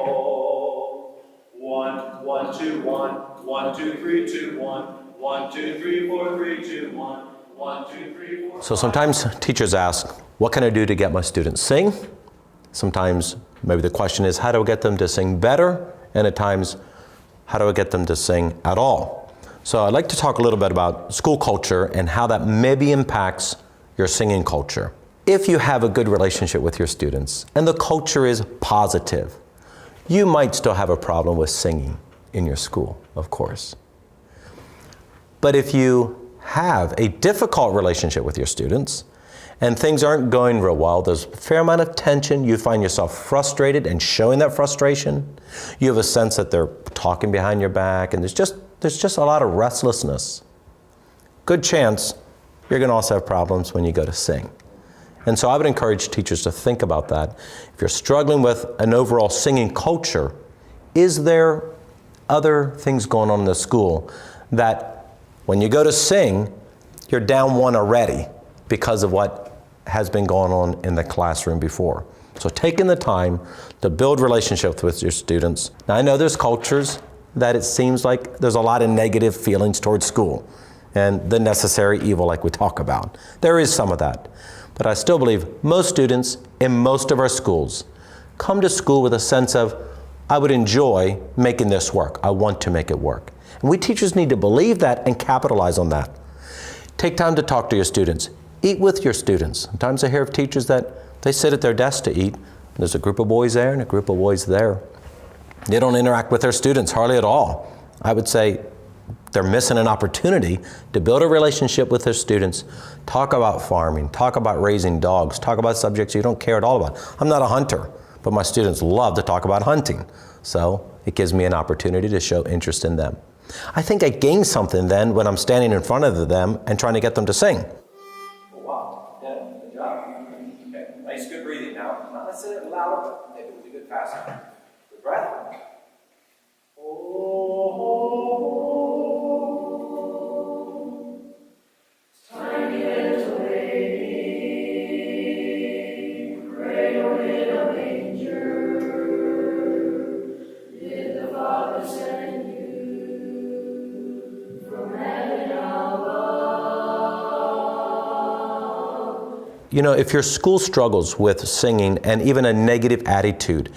roll. 1, 1, 2, 1, 1, 2, 3, 2, 1, 1, 2, 3, 4, 3, 2, 1, 1, 2, 3, 4. So sometimes teachers ask, what can I do to get my students sing? Sometimes maybe the question is, how do I get them to sing better? And at times, how do I get them to sing at all? So I'd like to talk a little bit about school culture and how that maybe impacts your singing culture. If you have a good relationship with your students and the culture is positive, you might still have a problem with singing in your school, of course. But if you have a difficult relationship with your students and things aren't going real well, there's a fair amount of tension, you find yourself frustrated and showing that frustration, you have a sense that they're talking behind your back, and there's just a lot of restlessness. Good chance you're going to also have problems when you go to sing. And so I would encourage teachers to think about that. If you're struggling with an overall singing culture, is there other things going on in the school that when you go to sing, you're down one already because of what has been going on in the classroom before? So taking the time to build relationships with your students. Now I know there's cultures that it seems like there's a lot of negative feelings towards school and the necessary evil like we talk about. There is some of that. But I still believe most students in most of our schools come to school with a sense of, I would enjoy making this work. I want to make it work. And we teachers need to believe that and capitalize on that. Take time to talk to your students. Eat with your students. Sometimes I hear of teachers that they sit at their desk to eat. There's a group of boys there and a group of boys there. They don't interact with their students hardly at all. I would say they're missing an opportunity to build a relationship with their students, talk about farming, talk about raising dogs, talk about subjects you don't care at all about. I'm not a hunter, but my students love to talk about hunting. So it gives me an opportunity to show interest in them. I think I gain something then when I'm standing in front of them and trying to get them to sing. Oh, wow, yeah, good job. Okay, nice, good breathing now. Not necessarily loud, but maybe we'll do good faster. Good breath. You know, if your school struggles with singing and even a negative attitude,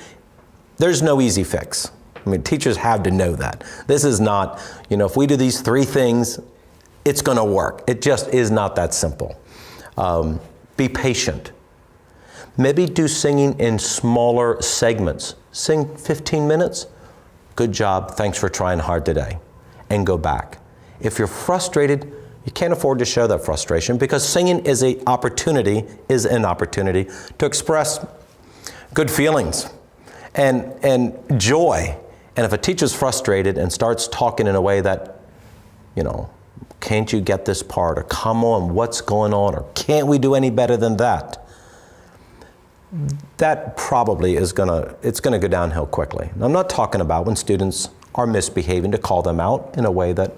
there's no easy fix. I mean, teachers have to know that. This is not, you know, if we do these 3 things, it's going to work. It just is not that simple. Be patient. Maybe do singing in smaller segments. Sing 15 minutes. Good job. Thanks for trying hard today. And go back. If you're frustrated, you can't afford to show that frustration because singing is an opportunity to express good feelings and joy. And if a teacher's frustrated and starts talking in a way that, you know, can't you get this part? Or come on, what's going on? Or can't we do any better than that? That probably is it's gonna go downhill quickly. And I'm not talking about when students are misbehaving to call them out in a way that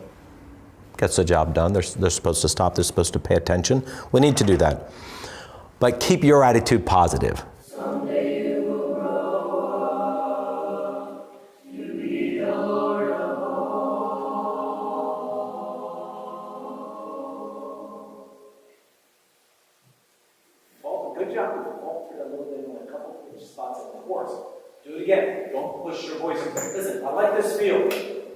gets the job done. They're supposed to stop, they're supposed to pay attention. We need to do that. But keep your attitude positive. Someday you will grow up to be the Lord of all. Oh, good job. You altered a little bit in a couple of spots in the course. Do it again. Don't push your voice. Listen, I like this feel.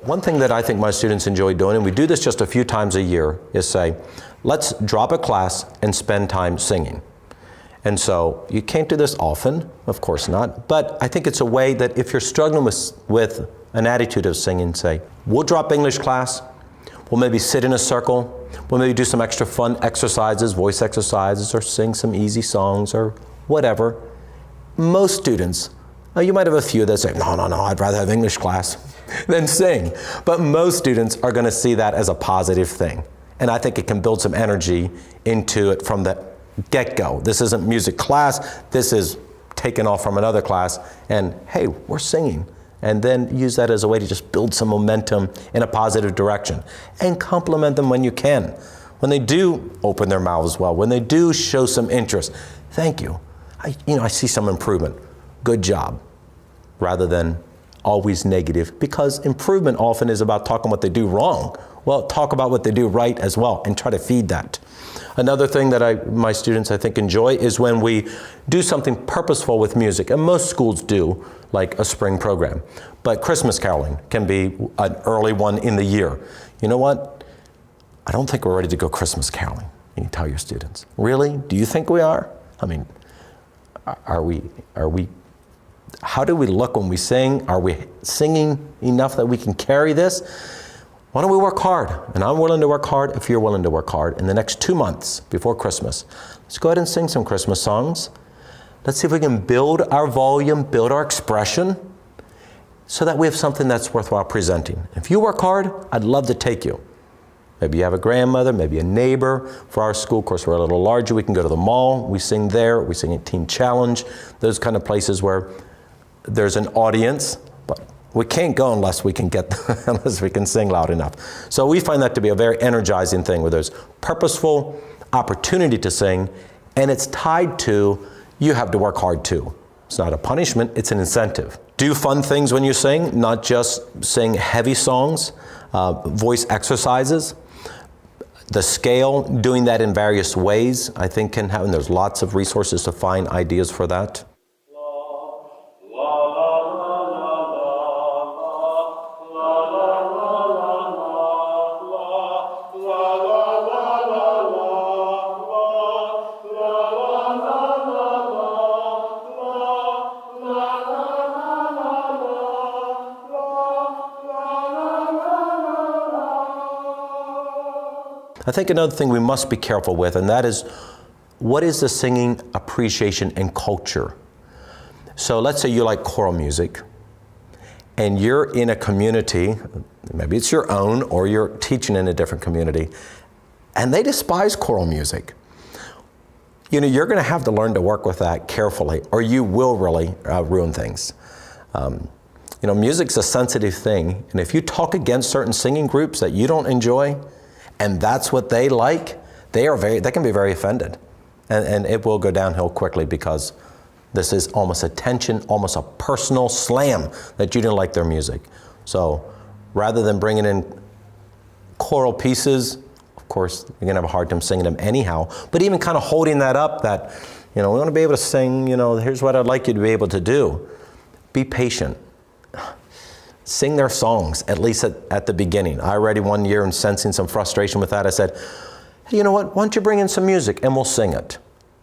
One thing that I think my students enjoy doing, and we do this just a few times a year, is say, let's drop a class and spend time singing. And so you can't do this often, of course not, but I think it's a way that if you're struggling with an attitude of singing, say, we'll drop English class, we'll maybe sit in a circle, we'll maybe do some extra fun exercises, voice exercises, or sing some easy songs or whatever. Most students, you might have a few that say, no, I'd rather have English class than sing. But most students are going to see that as a positive thing. And I think it can build some energy into it from the get-go. This isn't music class, this is taken off from another class, and hey, we're singing. And then use that as a way to just build some momentum in a positive direction. And compliment them when you can. When they do open their mouths well, when they do show some interest, thank you. I see some improvement. Good job. rather than always negative, because improvement often is about talking what they do wrong. Well, talk about what they do right as well and try to feed that. Another thing that my students I think enjoy is when we do something purposeful with music, and most schools do, like a spring program. But Christmas caroling can be an early one in the year. You know what? I don't think we're ready to go Christmas caroling. You tell your students. Really? Do you think we are? I mean, are we, how do we look when we sing? Are we singing enough that we can carry this? Why don't we work hard? And I'm willing to work hard if you're willing to work hard. In the next 2 months before Christmas, let's go ahead and sing some Christmas songs. Let's see if we can build our volume, build our expression, so that we have something that's worthwhile presenting. If you work hard, I'd love to take you. Maybe you have a grandmother, maybe a neighbor. For our school, of course, we're a little larger. We can go to the mall. We sing there. We sing at Teen Challenge. Those kind of places where there's an audience, but we can't go unless we can unless we can sing loud enough. So we find that to be a very energizing thing, where there's purposeful opportunity to sing, and it's tied to you have to work hard too. It's not a punishment, it's an incentive. Do fun things when you sing, not just sing heavy songs, voice exercises. The scale, doing that in various ways, I think can happen. There's lots of resources to find ideas for that. I think another thing we must be careful with, and that is, what is the singing appreciation and culture? So let's say you like choral music, and you're in a community, maybe it's your own, or you're teaching in a different community, and they despise choral music. You know, you're going to have to learn to work with that carefully, or you will really ruin things. You know, music's a sensitive thing, and if you talk against certain singing groups that you don't enjoy, and that's what they like, they can be very offended. And it will go downhill quickly, because this is almost a tension, almost a personal slam that you didn't like their music. So rather than bringing in choral pieces, of course, you're gonna have a hard time singing them anyhow, but even kind of holding that up, that, you know, we wanna be able to sing, you know, here's what I'd like you to be able to do. Be patient. Sing their songs, at least at the beginning. I already one year, and sensing some frustration with that, I said, hey, you know what, why don't you bring in some music and we'll sing it.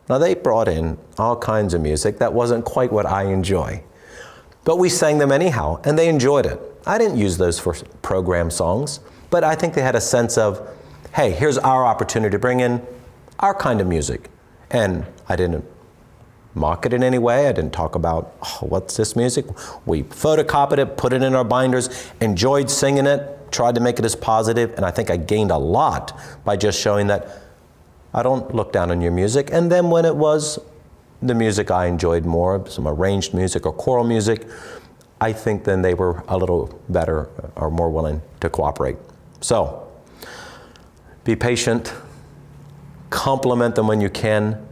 Now they brought in all kinds of music that wasn't quite what I enjoy. But we sang them anyhow, and they enjoyed it. I didn't use those for program songs, but I think they had a sense of, hey, here's our opportunity to bring in our kind of music. And I didn't mock it in any way. I didn't talk about, oh, what's this music? We photocopied it, put it in our binders, enjoyed singing it, tried to make it as positive, and I think I gained a lot by just showing that I don't look down on your music. And then when it was the music I enjoyed more, some arranged music or choral music, I think then they were a little better or more willing to cooperate. So, be patient, compliment them when you can.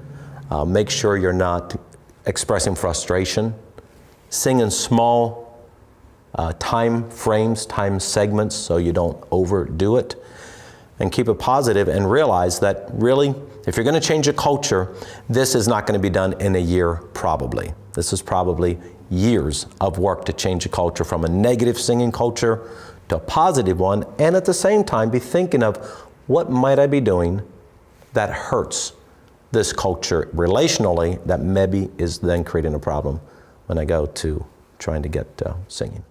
Make sure you're not expressing frustration. Sing in small time frames, time segments, so you don't overdo it. And keep it positive, and realize that really, if you're going to change a culture, this is not going to be done in a year, probably. This is probably years of work to change a culture from a negative singing culture to a positive one, and at the same time be thinking of, what might I be doing that hurts this culture relationally, that maybe is then creating a problem when I go to trying to get singing.